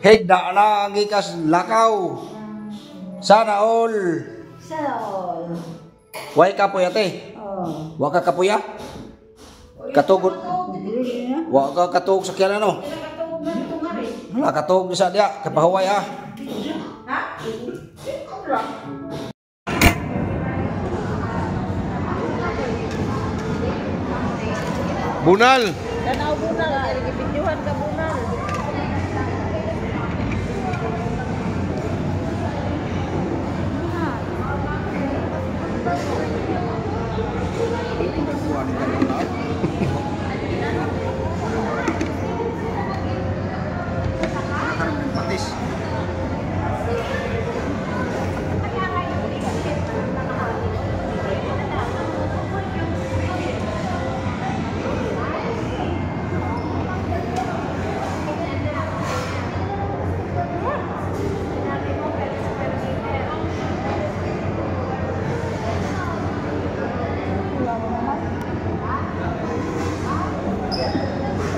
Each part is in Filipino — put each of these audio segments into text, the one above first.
Head na gikas lakaw. Sana all. Sana all. Way kapoy ate. Oh. Wa ka kapoy ah? Katugod. Wa ka katug sa kyan ano? Wala katug sa dia kapahuway ah. Ha? Bunal. Tanaw bunal, ay gibidyohan ka bunal. Patis.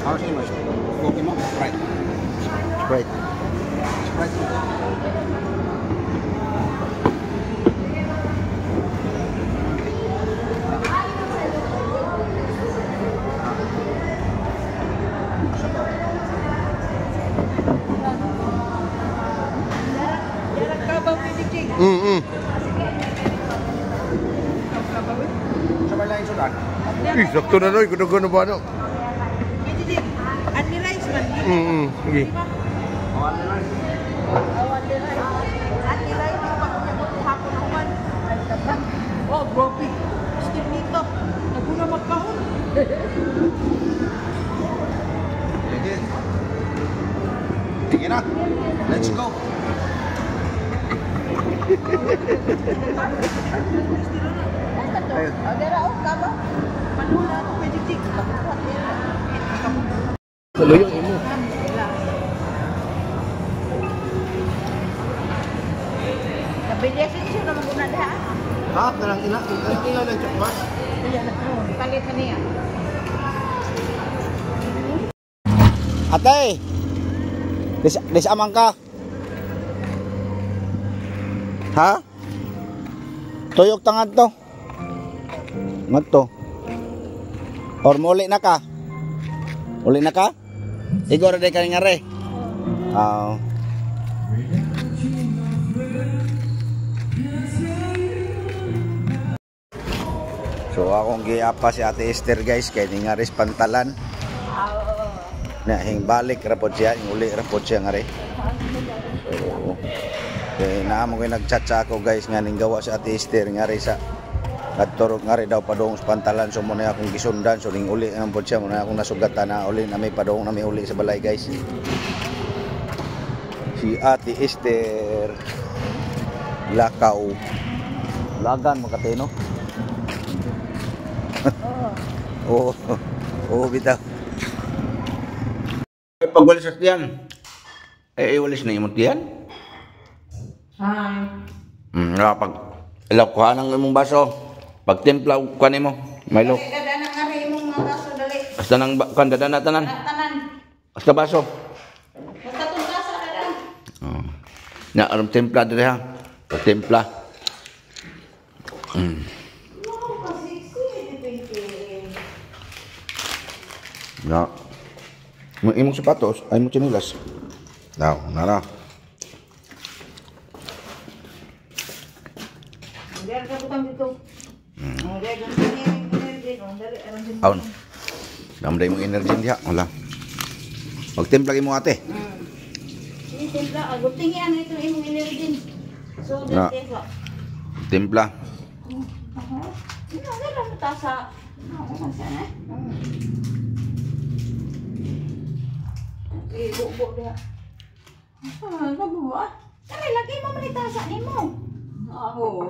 Harus ini mas, kopi mau Sprite. Sprite. Sprite. Sabay lain sudah. Ih, sakto na noy, kuno ba ano? Anli rice man. Sige. Anli rice yung pagkakabot hapon naman. Oh, bropi. Steam nito. Naguna magkahon. Sige na. Let's go. Agara o kaba. Manula to peditik. Saluyong imo. Nabiliasin siya na maguna diha. Ha, kanang ina, ina ng chakmas. Palit na niya. Ate. Des amang ka. Ha? Tuyok tangad to. Ngadto. Or muli na ka. Uli na ka? Igor de ka ngare. So akong giapa si Ate Esther guys kay ni ngaris pantalan. Na hing balik ra pod siya, hing uli ra pod siya ngare. So, kay naamo koy nagchat sa ako guys nga ning gawa si Ate Esther ngare sa nagturog ngare daw padung sa pantalan so muna akong gisundan so ning uli ang pod siya muna akong nasugatan na uli na may padung na may uli sa balay guys. Si Ate Esther lakaw. Lagan mo katino. Oh, bitaw. Pagwalis at yan. Walis na imot yan. Hi. Pag ilaw kuha ng imong baso. Pag timpla kuha mo. Milo. Dada na nga rin imong mga baso dali. Basta nang kandada na tanan. Tanan. Basta baso. Basta itong baso dada. Na alam timpla dali ha. Pag timpla. Na. Imong sapatos ay mo chinilas. Daw, nara. Diyan ka butang dito. Aun. Damday mong energy diha, wala. Magtimpla mo ate. Ini timpla, aguting yan ito imong energy. So, Na. dito. Timpla. Ano lang tasa? Ano sana? Ibu dia. Ah, kamu ah. Kami lagi mo manitasa nimo. Oo.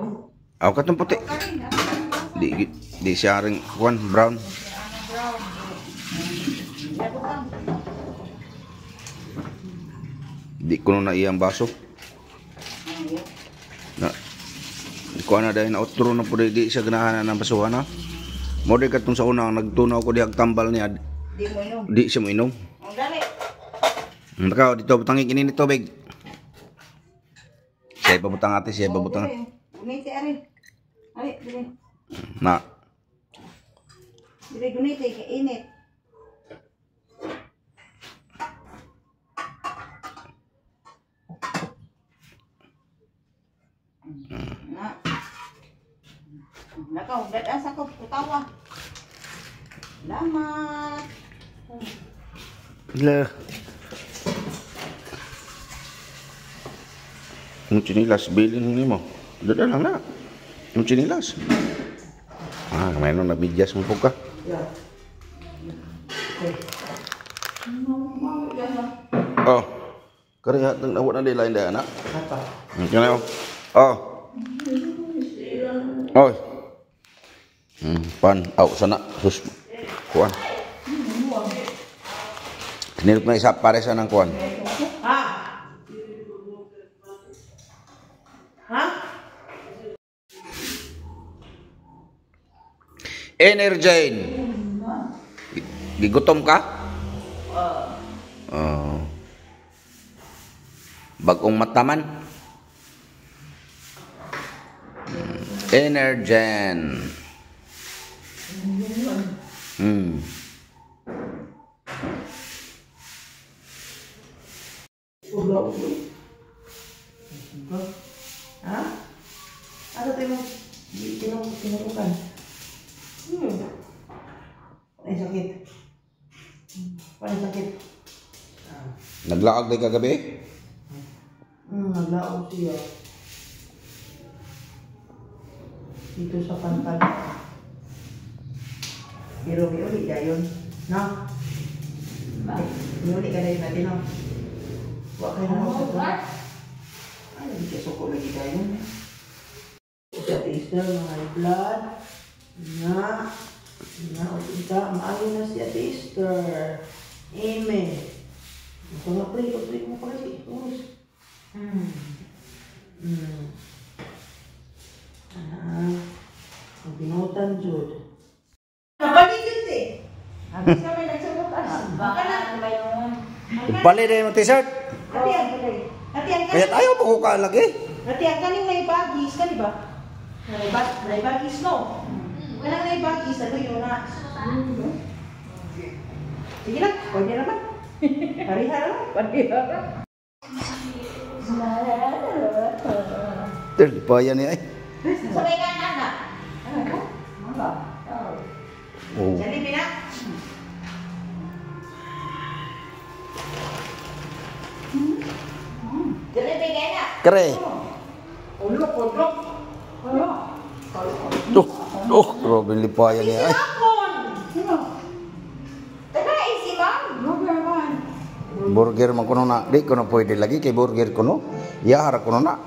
Aw katong puti. Di siya ring kuan brown. Di ko na iyang baso. Na kuan na dahil na outro na po di siya ganahan ng basuhan na. Mo di katong sa una nagtunaw ko dihag tambal niya. Di mo inom. Di siya mo inom. Ang dali. Ikaw, dito, butangin kini ni tubig. Siya ipabutang ate, siya ipabutang. Guniti, ari. Ari, dili. Na. Dili guniti, kainit. Na. Nakaw, dadas ako, kutawa. Salamat. Lah. Yung chinilas, bilhin mo. Dada lang na. Yung chinilas. Ah, mayroon na bidyas mo po ka. Oh. Karihat ng awat na lain dah anak. Apa? Kenapa? Oh. Oh. Pan, sana sus kuan. Nilip na isa pare sa ng kuan. Ha? Ha? Energine. Gigutom ka? Bagong mataman. Energine. Ha? Ano tayo mo? Tinukukan. Ay, sakit. Paano sakit? Naglaag day kagabi? Naglaog siya. Dito sa pantal. Pero may ulit yun. No? May ulit ka na yun natin, no? Huwag kayo na sa ito. Ay, hindi ka suko lagi tayo. Sa taster, mga blood. Na. Upunta. Maayo na siya taster. Amen. Ito nga, pray. Pag-pray mo pa kasi. Ang binutan, Jude. Nabalik yun, eh. Habis kami nagsabutan. Baka na. Bali din mo t-shirt. Hatian Kaya tayo buka lagi. Hatian kaning naibagis, ka di ba? Naibagis, no? Walang naibagis, ano yun na? Sige lang, pwede naman. Hariha naman. Pwede naman. Terlipayan niya eh. Sabay ka na, anak. Ano ka? Mama. Oh. Jadi, Pina. Jadi, bigay na. Kere. Ulok. Grabe lipayan niya eh. Sino? Taga isi ma'am? Burger man. Burger man kuno na. Di ko na pwede lagi kay burger kuno. Yahara kuno na.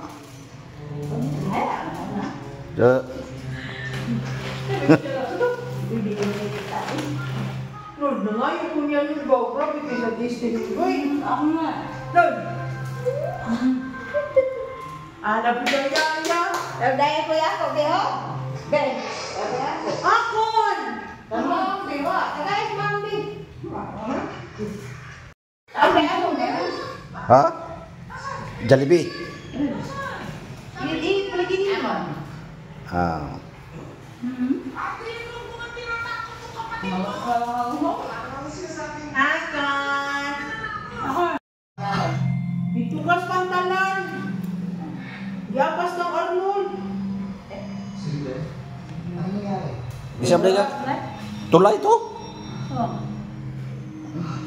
Lord, na nga yung kunya yung GoPro, because of this thing. Uy, ako nga. Lord! Napidaya. Napidaya ko yan, okay ho? Ben, napidaya ko. Akon! Tamang, diwa. Tagay, mami. Napidaya ko, Ben. Ha? Jollibee. Ini lagi ni naman. Ah. Akon! Ditugas pantalan. Yapas ng Arnold. Bisa beli ka? Tulay to?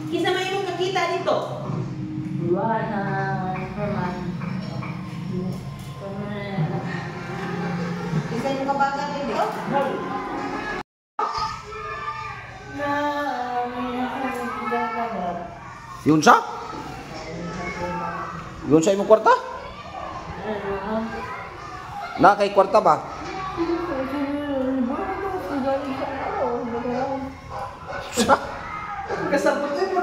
Kisa may yung nakita dito. Kisa yung kabagan dito. Yun sa? Yun sa imong kwarta? Na kay kwarta ba? Kasabot yun mo.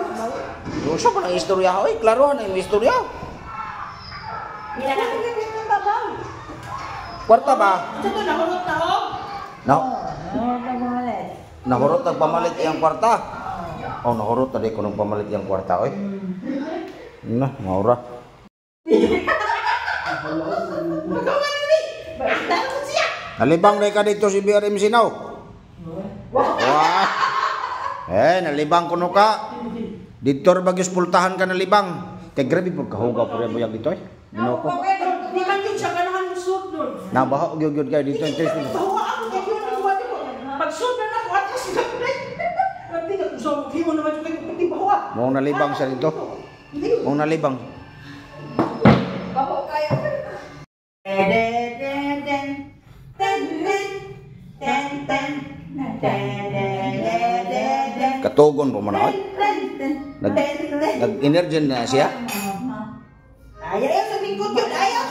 Yun sa pa ng istorya ho eh. Klaro na yung istorya. Kwarta ba? Ito to, nahulot na ho. Nahurot ang pamalit iyang kwarta. Oh, nahurot na di ko nung pamalit iyang kwarta oy. Nah, maura. Nalibang na ka dito si BRM Sinaw. Wah. Nalibang kuno ka. Dito bagyos pultahan ka nalibang. Kay grabe pud kahugaw pud mo yang dito eh. Ginoo ko. Di man yun siya ganahan usod doon. Nabaho gyud kayo dito interesting. Bawa ako kay yun ang buwan mo. Pag-sud na ako at kasi kapre. Hindi ka so himo naman yung kay bawa. Mo nalibang sa dito. Mo nalibang. Bawa kayo. Katugon po mo na. Nag-energy na siya. Ayaw sa lingkod yun, ayaw.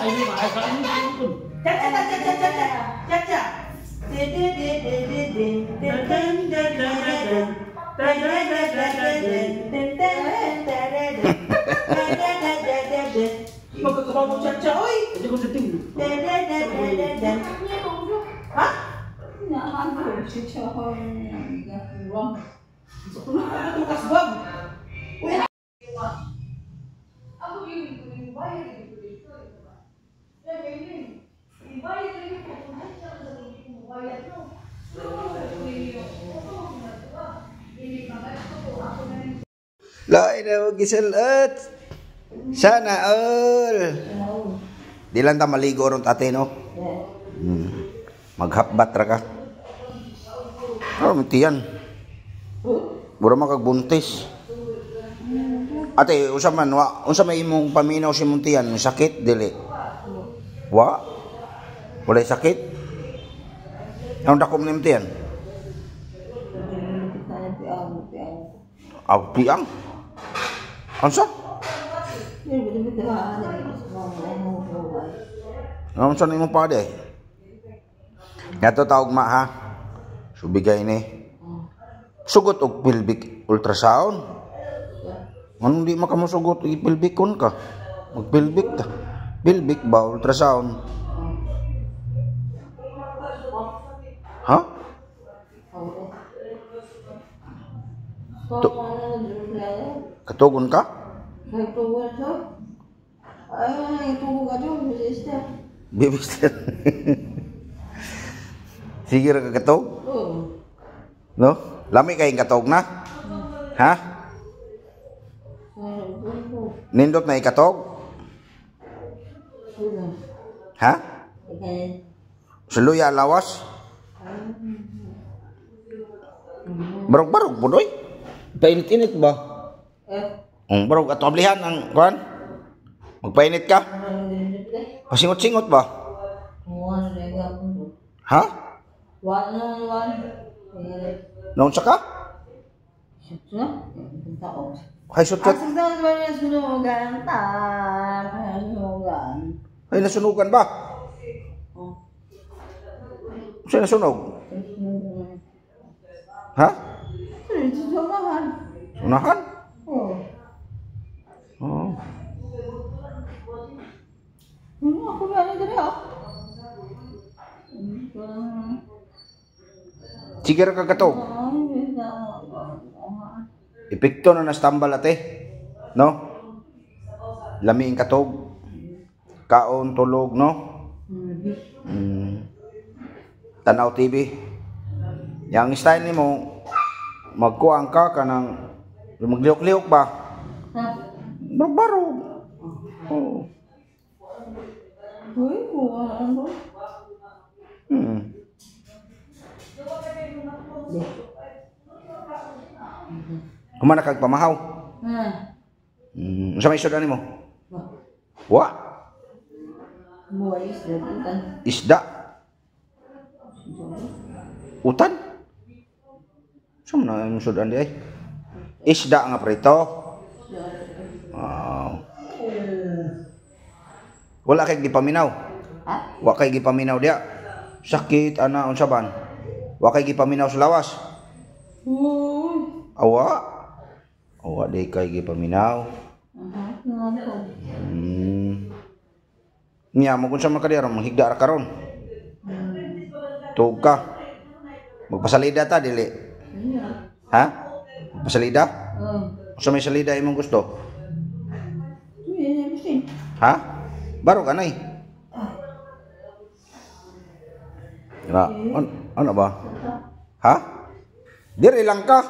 Chacha, chacha, chacha, chacha. Magkakabaw mo chacha, oy. Hindi ko sa tingin. Ha? Kasbag. Lain na giselat. Sana all. Di lang ta maligo ron tate no. Maghapbat ra ka. Ano tiyan? Bura makagbuntis. Ate, unsa man unsa may imong paminaw si mong tiyan, sakit dili? Wa? Wala sakit? Ang dakom ni tiyan? Aw tiang. Unsa? Unsa ni imong pade? Yato taog ma ha. Subigay ni. Sugot og pelvic ultrasound. Anong di makamusugot i-pelvicon ka? Mag-pelvic ta. Pelvic ba ultrasound? Ha? Katugon ka? Baby step. Sige ra ka katog? No? Lami kayong katog na? Ha? Nindot na ikatog? Ha? Suluya lawas? Barog-barog po doy? Painit-init ba? Barog at ablihan ang kuhan? Magpainit ka? Pasingot-singot ba? Ha? Noon sa ka? Ay, sutot. Ay, nasunugan ba? Saan nasunog? Ha? Sunahan? Oo. Ako ba na dali ako? Sige ra kagatog. Epekto na nastambal ate. No? Lami ang katog. Kaon, tulog, no? Tanaw TV. Yang style ni mo, magkuang ka kanang magliok-liok ba? Barog-barog. Oo. Uy, ano? Kumana kag pamahaw? Sa may isda nimo? Wa? Isda? Utan? Saan na yung sudan di ay? Isda nga prito? Wow. Wala kay gipaminaw? Wa kay gipaminaw dia? Sakit, ana, unsa ban? Wa kay gipaminaw sa lawas? Awa? Awa di kay gipaminaw? Nya mo kun sa man kadira manghigda ra karon. Tug ka. Magpasalida ta dili. Ha? Magpasalida? Sa may salida imong gusto? Ha? Baro ka nay. Ano ba? Ha? Diri lang ka.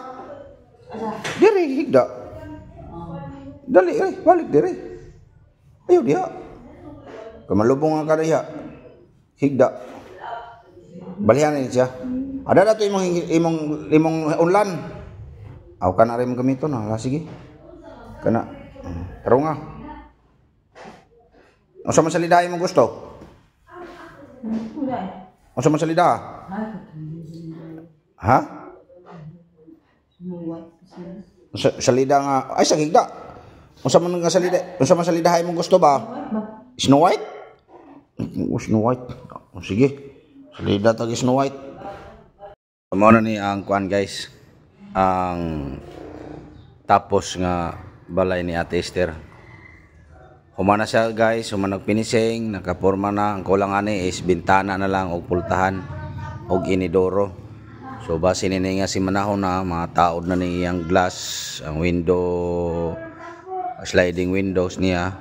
Diri higda. Dali balik diri. Ayo dia. Kamalubong ka diha. Higda. Balihan ni siya. Ada dato imong unlan. Aw kana rin gamito na. Sige. Kana. Pero nga. Unsa man salidahay mo gusto? Unsa man salida? Ha? Salida nga ay sa higda. Unsa man nga salida? Unsa man salidahay mo gusto ba? Snow White? Snow White. Sige. Salida tag Snow White. Mao na ni ang kuan guys. Ang tapos nga balay ni Ate Esther. Humana siya guys, humanag finishing, nakaporma na. Ang kulang ani is bintana na lang og pultahan og inidoro. So base nini nga si manahon na mga taod na niyang glass, ang window, sliding windows niya.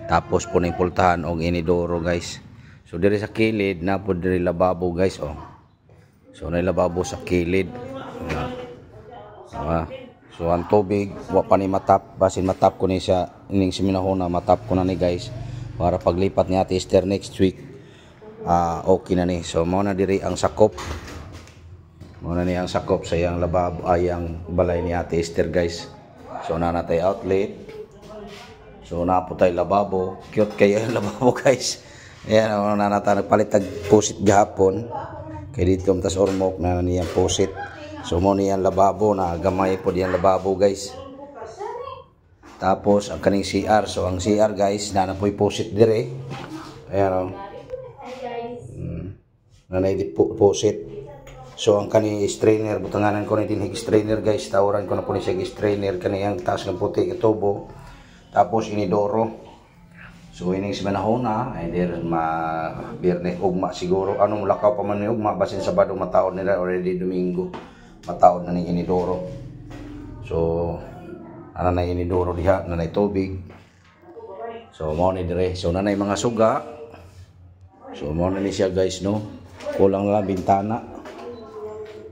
Tapos po ning pultahan og inidoro guys. So diri sa kilid na po diri lababo guys oh. So na lababo sa kilid. So ang tubig wa pa ni matap, basin matap ko ni siya ining siminahon na matap ko na ni guys para paglipat ni Ate Esther next week okay na ni. So mao na diri ang sakop. Mao na ni ang sakop sa iyang lababo ayang balay ni Ate Esther guys. So na natay outlet. So na po tay lababo, cute kayo yung lababo guys. Ayan na nata nagpalit tag pusit gahapon. Kay dito tas ormok na niyang pusit. So mo niyang lababo na gamay po diyang lababo guys. Tapos ang kaning CR. So ang CR guys na po'y pusit dire. Ayan o. Nanay di pusit. So ang kaning strainer. Butanganan ko na din strainer guys. Tawaran ko na po ni siya strainer. Kaniyang taas ng puti itubo. Tapos inidoro. So ining si manahon na. Ay there birne ugma siguro. Anong lakaw pa man ni ugma. Basin Sabado mataon nila already Domingo. Mataod na ni inidoro. So ana na inidoro diha, nanay tubig. So mao ni dire. So nanay mga suga. So mao na ni siya guys no. Kulang lang bintana.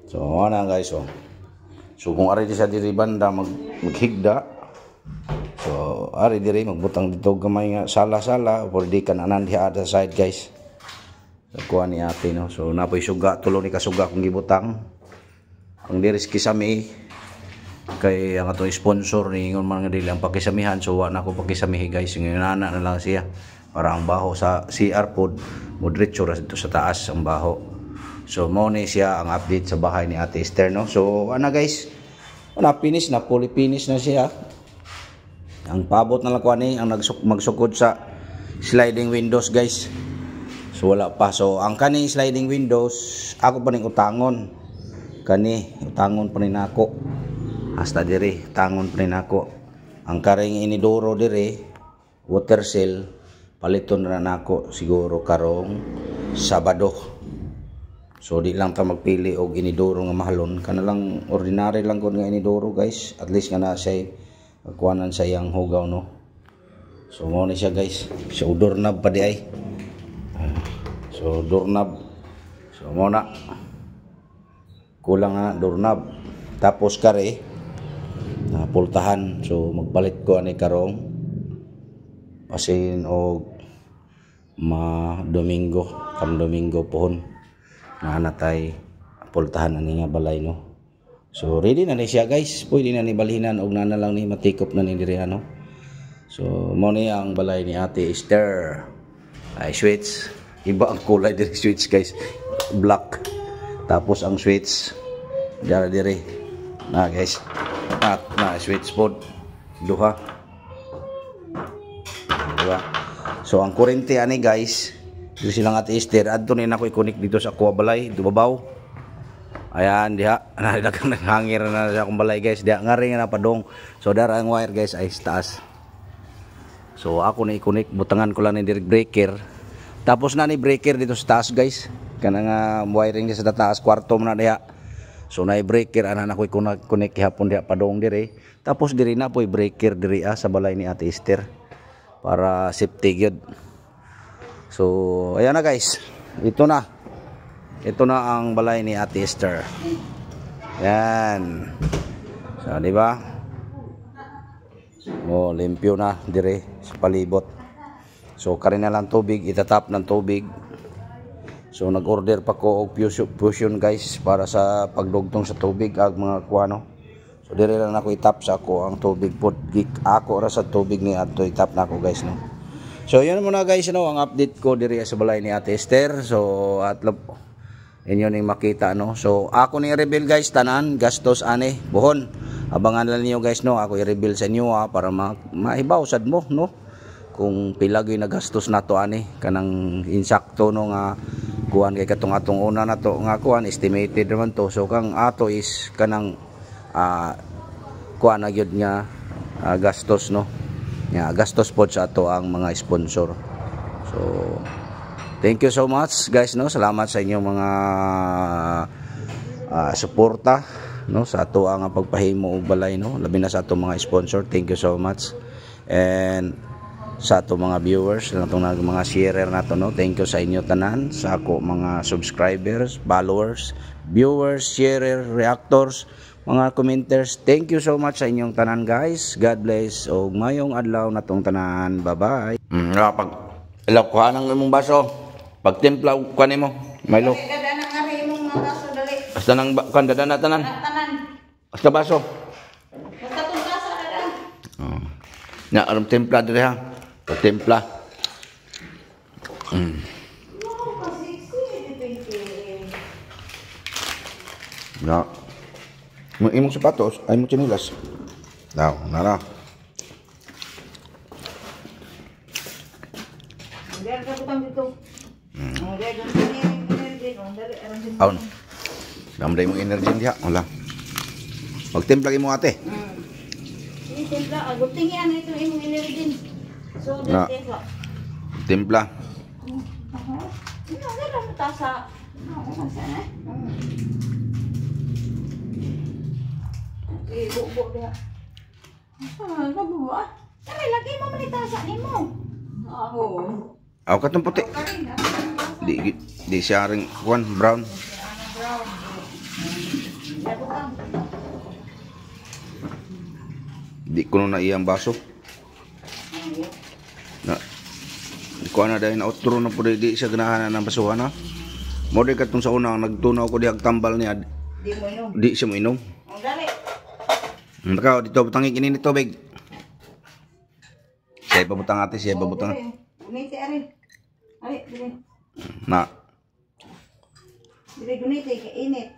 So mao na guys oh. So kung ari di sa diri banda maghigda. So ari dire magbutang dito gamay nga sala-sala or di kan anan diha sa side guys. So kuha ni ate no. So napoy suga, tulo ni kasuga kung gibutang. Ang diris kisami kay ang atong sponsor ni ingon man nga dili ang pakisamihan, so wa na ako pakisamihi guys. Ngayon na lang siya para ang baho sa CR pod mo diretso ra dito sa taas ang baho. So mo ni siya ang update sa bahay ni Ate Esther no. So ana guys, na finish na, fully finish na siya. Ang pabot na lang ko ani ang magsukod sa sliding windows guys. So wala pa. So ang kaning sliding windows ako pa ning utangon. Kani utangon pa rin ako hasta diri tangon pa rin ako. Ang karing inidoro diri water cell paliton na nako siguro karong Sabado. So di lang ta magpili og inidoro nga mahalon, kana lang ordinary lang gud nga inidoro guys. At least nga na siya kuanan sa iyang hugaw no. So mo ni siya guys. So doorknob pa di ay. So doorknob. So mo na kulang nga doorknob. Tapos kare na pultahan. So magpalit ko ani karong pasin og Domingo, kam Domingo pohon na natay pultahan ani nga balay no. So ready na ni siya guys. Pwede na ni balhinan og na lang ni matikop na ni diri ano. So mo ni ang balay ni Ate Esther. Ay switch. Iba ang kulay diri switch guys. Black. Tapos ang switch dire na guys. Na switch pod duha. Diba? So ang kurente ani guys, dito silang Ate Esther adto ni nako i-connect dito sa kuha balay, dubabaw. Ayan diha, nadagang naghangir na sa akong balay guys. Diha ngari nga na padong. So dara ang wire guys ay sa taas. So ako na i-connect, butangan ko lang ni direct breaker. Tapos na ni breaker dito sa taas guys. Kana nga wiring sa taas, kwarto mo na diha. So na breaker ana na ko i-connect hapon diha padong dire. Tapos diri na po i-breaker diri sa balay ni Ate Esther. para safety gyud. So ayan na guys, ito na ang balay ni Ate Esther. Yan, so di ba, limpyo na dire sa palibot. So karin na lang tubig, itatap ng tubig. So nag-order pa ko og fusion guys para sa pagdugtong sa tubig ag mga kuano. So dire lang ako itap sa ako ang tubig pod ako ra sa tubig ni adto itap na ako guys no. So yun muna guys no ang update ko dire sa balay ni Ate Esther. So at inyo ning makita no. So ako ni reveal guys tanan gastos ani buhon. Abangan lang niyo guys no, ako i-reveal sa inyo para maibaw sad mo no. Kung pila gyud nagastos nato ani kanang insakto no nga kuan kay katong atong una nato nga kuan estimated naman to. So kang ato is kanang kuan na gyud nga gastos no. Nga gastos pod sa ato ang mga sponsor. So thank you so much guys no. Salamat sa inyong mga suporta no sa ato ang pagpahimo og balay no. Labi na sa ato mga sponsor. Thank you so much. And sa ato mga viewers, natong mga sharer nato no. Thank you sa inyo tanan, sa ako mga subscribers, followers, viewers, sharer, reactors, mga commenters. Thank you so much sa inyong tanan guys. God bless og mayong adlaw natong tanan. Bye-bye. Pag ilaw kuha nang imong baso. Pag timpla kuha nimo, Milo. Dada nang ari imong mga kaso dali. Basta nang kan dada na tanan. Basta baso. Basta tong kaso dada. Na aram timpla dire ha. Timpla. Ya. Imong sapatos ay mo chinilas. Daw, nara. Diyan ka butang dito. Diyan energy no, dali aron din. Aun. Damday mo energy diha, wala. Magtimpla mo ate. Ini timpla, agutingi ano ito imong energy. So, na timpla. Ano lang tasa. Ano sana? Bubo dia. Bubo. Kami lagi mo manitasa nimo. Ako. Aw katong puti. Di siya ring one brown. Di ko na iyang baso. Na ko na dahil na outro na po di siya ganahan ng basuhan na mo di katong sa unang nagtunaw ko di tambal niya di mo inom di siya mo inom ang dali nakaw dito butangin kini ni tubig siya ipabutang ate siya ipabutang guniti ari dili na dili guniti kay init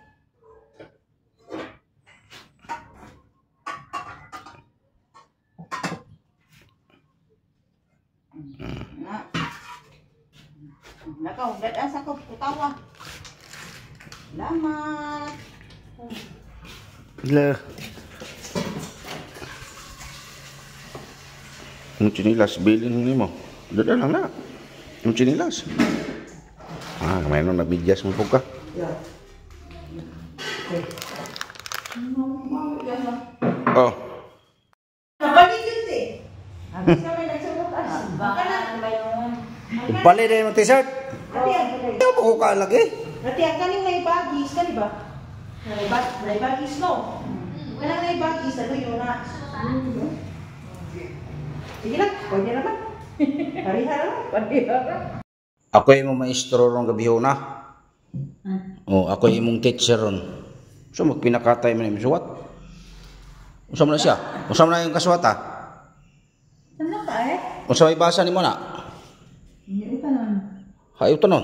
Nakaw, dadan sa ko kutawa. Salamat. Lah. Yung chinilas, bilin mo. Dadan lang na. Yung chinilas. Mayroon na bidyas mo po ka. Oh. Nabalik yun eh. Habis kami nagsulok as. Baka na. Ipali din yung t-shirt. Ito po ka lagi. Nanti ang kaning naibagis, kani ba? Naibagis no? Kanang naibagis, ano yun na? Sige lang, pwede naman. Pariha naman, pariha naman. Ako yung maestro ron gabiho na. Oh, ako yung teacher ron. So magpinakatay man yung suwat. Usam na siya. Usam na yung kaswat ha. Ano ka eh? Usam may basa ni mo na. Hindi pa nun. Hayo to nun.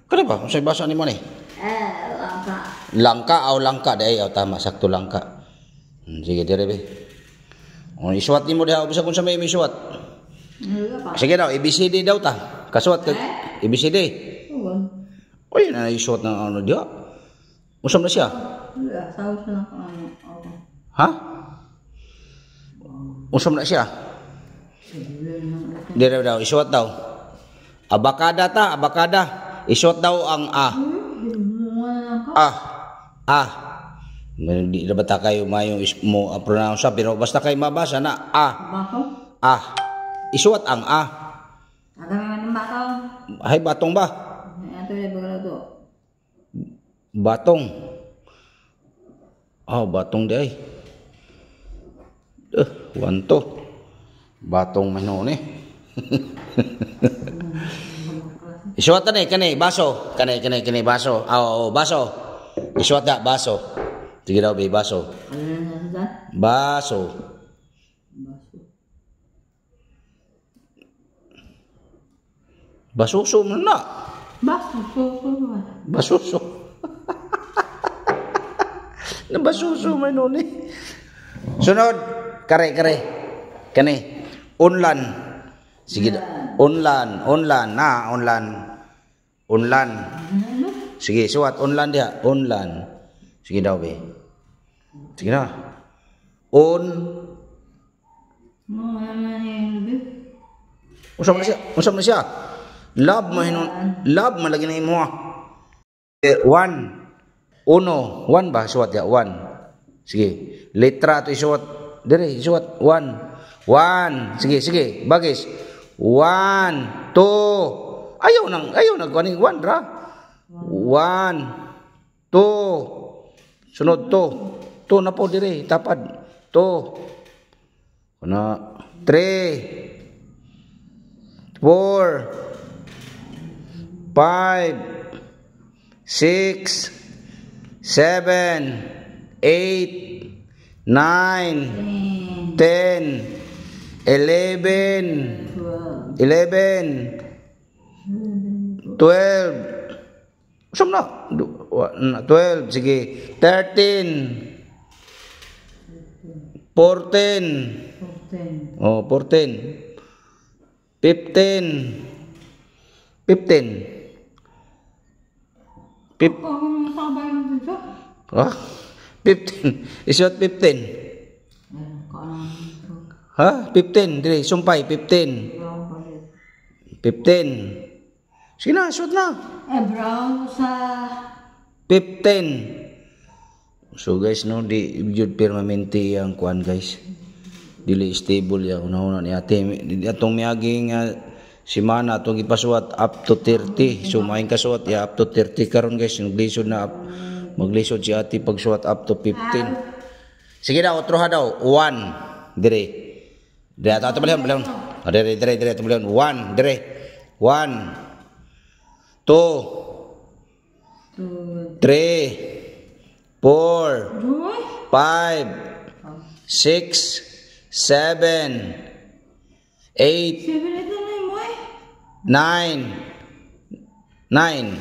Kaya ba? Usam may basa ni mo na eh. Langka. Langka o langka. Dahil tama, sakto langka. Sige, dire be. O, isuwat ni mo diha. Bisa kung sa may isuwat. Sige daw, ABCD daw ta. Kaswat ka. ABCD. O yun na isuwat ng ano diha. Usam na siya. Saus na ako. Ha? Usam na siya. Dire daw, isuwat daw. Abakada ta, abakada. Isuwat daw ang A. Hindi na bata kayo mayong mo pronounce pero basta kayo mabasa na A. isuwat ang A. Ada memang batong. Ay, batong ba? Ito yung bagay to. Batong. Batong di ay. Wanto. Batong manon eh. Isuwat na kani baso. Kani baso. Baso. Isuwat da baso. Sige daw be baso. Ano na sa dyan? Baso. Basuso man na. Basuso. Nabasuso manon eh. Sunod. Kare. Kani. Unlan. Sige. Unlan. Sige, suwat. Unlan dia. Unlan. Sige daw, be. Sige na. Usap na siya. Love malagi na imo. One. Uno. One ba? Suwat ya. One. Sige. Letra to isuwat. Dire, isuwat. One. Sige. Bagis. 1, 2. Ayaw nang kuning 1 ra. 1, 2. Sunod 2. 2 na po dire, tapad. 2. Kuna 3. 4. 5. 6. 7. 8. 9. 10. 11, 12. Usap na. 12, sige. 13. 14. 14. 15. 15. Isuot 15. Ha? 15. Dire, sumpay. 15. 15. Sige na, shoot na. Brown sa 15. So guys, no, di jud permanente ang kuan guys. Dili stable ya una ni ate. Atong miaging semana atong ipasuwat up to 30. So maing kasuwat ya up to 30 karon guys. Maglisod si ate pagsuwat up to 15. Sige daw, otro ha daw. 1. Dire. Dire ato balihon. Dire ato balihon. 1, dire. 1, 2, 3, 4, 5, 6, 7, 8, 9, 10,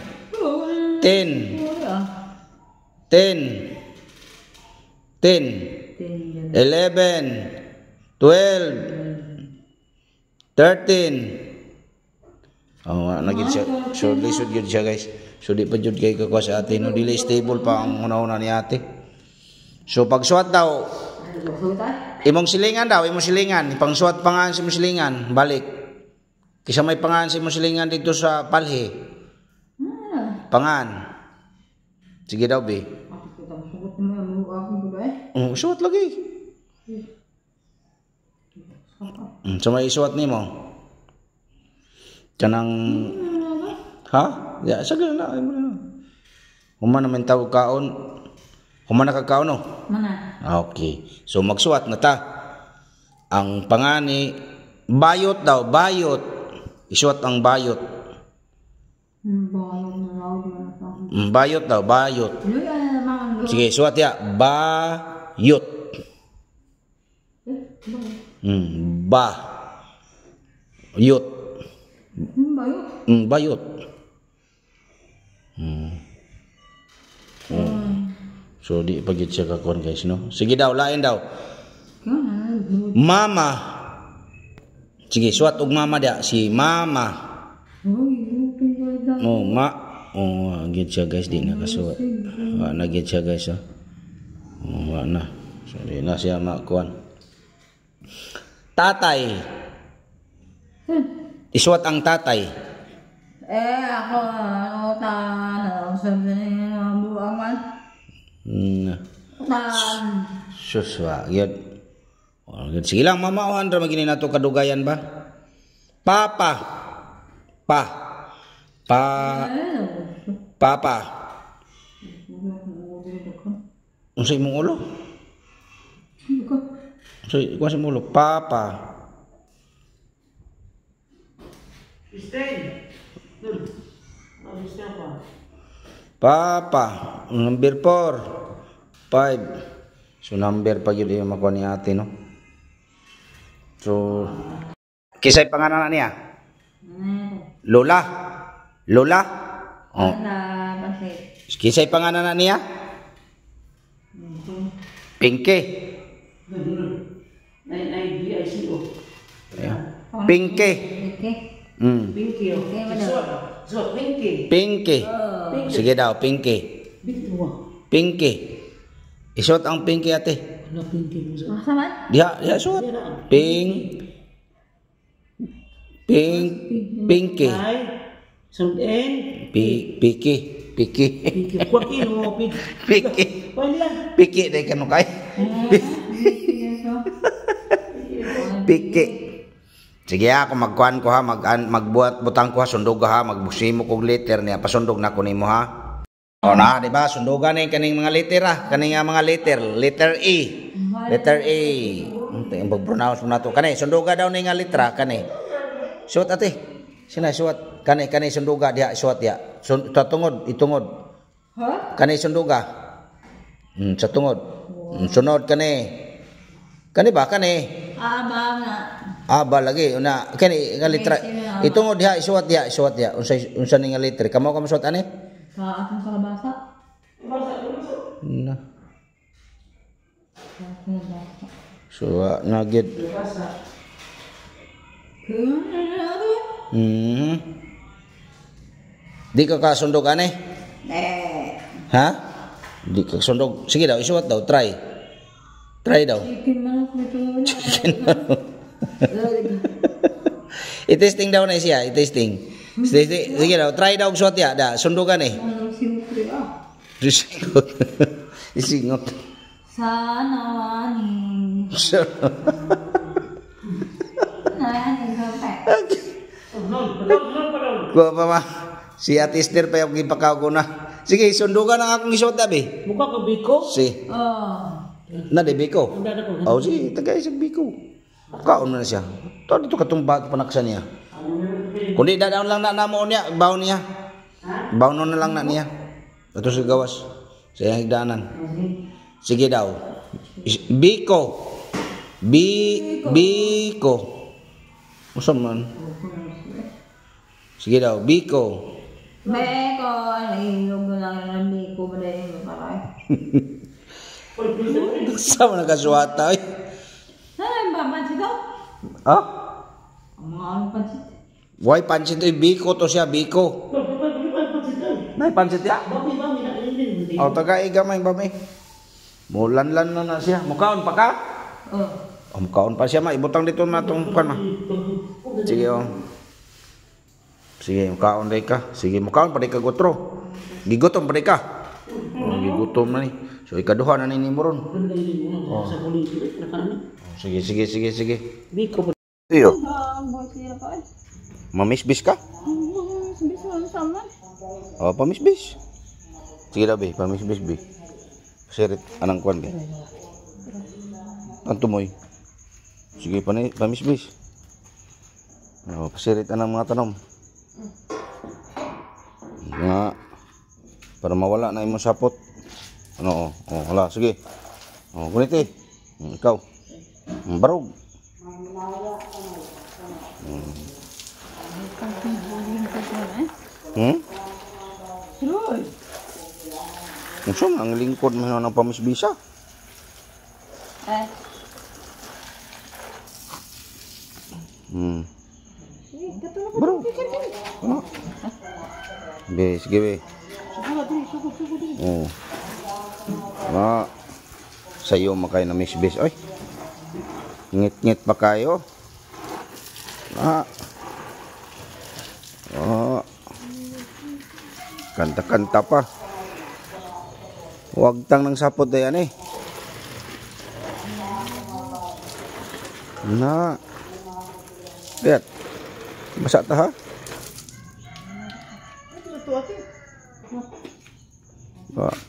11, 12, 13. Nagid siya. So lisod gyud siya guys. So di pa jud kay kakwa sa ate no, dili stable pa ang una-una ni ate. So pagsuwat daw imong silingan, ipangsuwat pangan si imong silingan, balik. Kisa may pangan si imong silingan dito sa palhi. Pangan. Sige daw be. Suwat lagi. So may isuwat nimo. Kanang ha? Ya, sige na. Human naman tawag kaon. Human nakakaon no? Mana? Okay. So magsuwat na ta. Ang pangani bayot daw, bayot. Isuwat ang bayot. Bayot daw, bayot. Sige, suwat ya. Bayot. Ba. Yot. Bayot. So di pagit siya kakuan guys no. Sige daw, lain daw. Mama. Sige, suwat og mama dia, si mama. Gid siya guys, di na kasuwat. Na gid siya guys ha. Na. So di na siya makuan. Tatay. Isuwat ang tatay. Ako, sabi niya buang man. Suswa, yun. Sige lang, mamauhan ra magini nato kadugayan ba? Papa. Pa. Pa. Papa. Unsay imong ulo? Unsay kuha sa imong ulo? Papa. Papa. Number 4. 5. So number pa yun yung makuha ni ate, no? So, kisay pangalan na niya? Lola? Lola? Oh. Kisay pangalan na niya? Pinky. Pinky. Pinky. Sige daw, Pinky. Pinky. Isuot ang Pinky ate. Diha, isuot. Pinky. Piki. Piki dai kanu kay. Piki. Sige ako magkuan ko ha, magbuhat butang ko ha, sundog ha, magbusimo kog liter niya, pasundog na ko nimo ha. O na, di ba? Sundugan ni kaning mga liter ha, kaning mga liter, letter E. Letter A. Ang pag-pronounce mo na to. Kani, sunduga daw ni nga litra, kani. Suot ate. Sina suot. Kani sunduga dia, suot dia. Tatungod, itungod. Ha? Kani sunduga. Sa tungod. Sunod kani. Kani ba kani? Aba nga. Aba lagi una kani nga litra. Itungod dia, suot dia. Unsa ni nga litra? Kamo suot ani? Sa akong kalabasa. Na. So, nagid. Di ka kasundog ane? Ha? Di ka sundog. Sige daw, isuot daw, try. Try daw. Chicken manok. I-testing daw na siya, i-testing. Sige daw, try daw suot ya, da, sundugan eh. Isingot. Isingot. Sana ni. Kuha pa ma. Si Ate Esther pa yung ipakaw ko na. Sige, sundugan ang akong isuot dabi. Mukha ka biko? Si. Na de biko. Oh, si tagay sa biko. Kaon na siya. To dito katumba panaksan niya. Kundi dadaon lang na namo niya, baon niya. Baon na lang na niya. Ito sa gawas. Sa higdanan. Sige daw. Biko. Biko. Usa man. Sige daw, Biko. Biko, yung lang Biko ba dahil maray. Sama nakasuwata eh. Saan ba pansit daw? Ha? Ang mga anong pansit? Why pansit eh? Biko to siya, Biko. May pansit ya? O, tagay gamay bami. Mulan-lan na siya. Mukaon pa ka? O, mukaon pa siya ma. Ibutang dito na itong pan ma. Sige o. Sige, mukaon rin ka. Sige, mukaon pa rin ka gutro. Gigutom pa rin ka. O, gigutom na ni. So, ikaduha na ni Moron. O. Sige. Iyo. Mamisbis ka? O, pamisbis. Sige daw, be. Pamisbis, be. Sirit, anang kuwan, be. Tantumoy. Sige, pamisbis. O, pasirit anang mga tanom. Nga, para mawala na imong sapot. Ano, hala, sige. O, kuniti. Ikaw. Barog. Unsa man ang lingkod mo ng pamisbisa? Bro. Ano? Be, sige be. Oh. Sayo makay na misbis. Oy. Ngit-ngit pa kayo. Kanta-kanta pa. Huwag tang ng sapot na yan eh. Na. Lihat. Basa ta ha?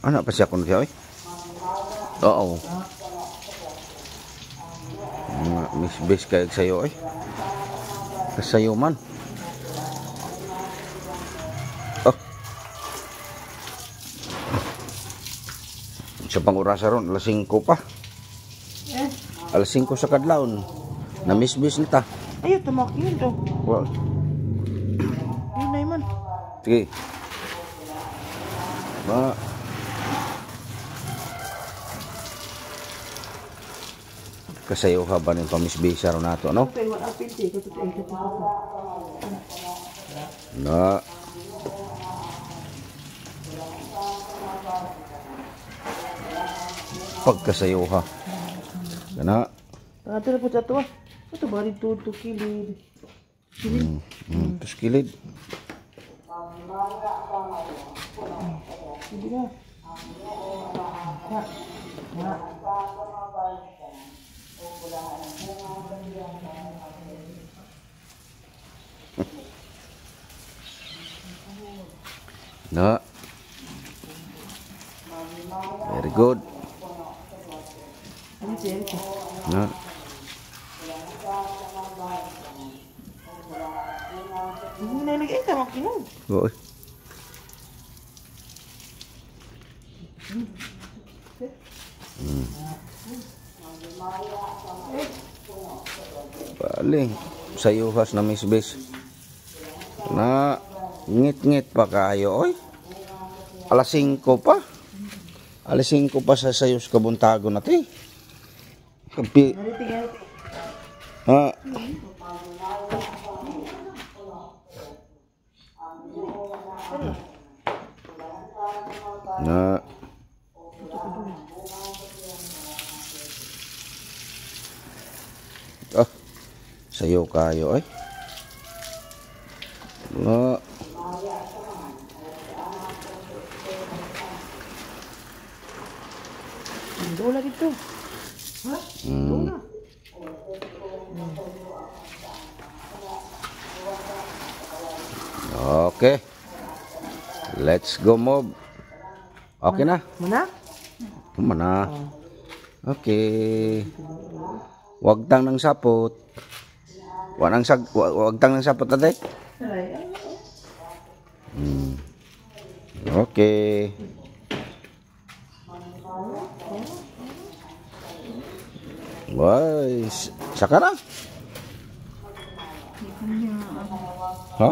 Anak pa siya kuno siya oy. Oo. Miss base kay sayo oy. Kasayo man. Oh. Sa pangurasa ron, alas 5 pa. Alas 5 sa kadlawon. Na miss base nita. Ayo tumak yun to. Wow. Yun na man. Sige. Ba. Kasayo ha ba ng pamisbisa ron nato, no? Okay, wala pinti. Na. Pagkasayo ha. Kana. Ito na po sa ito. Ito ba rin ito kilid? Kilid? Terus kilid. Hindi na. Ha. Na. Very good. Ano siya? Na. Hindi na nilagay ka makinom. Boy. Paling sayuhas na misbis. Na ngit-ngit pa kayo oy. Alas 5 pa. Alas 5 pa sa sayos kabuntago natin. Kapi. Ha. Na. Ah. Sayo kayo ay. Na. Dola dito. Ha? Dola. Okay. Let's go mob. Okay na. Mana? Mana. Okay. Wag tang ng sapot. Wag tang ng sapot ate. Okay. Why? Saka na? Ha?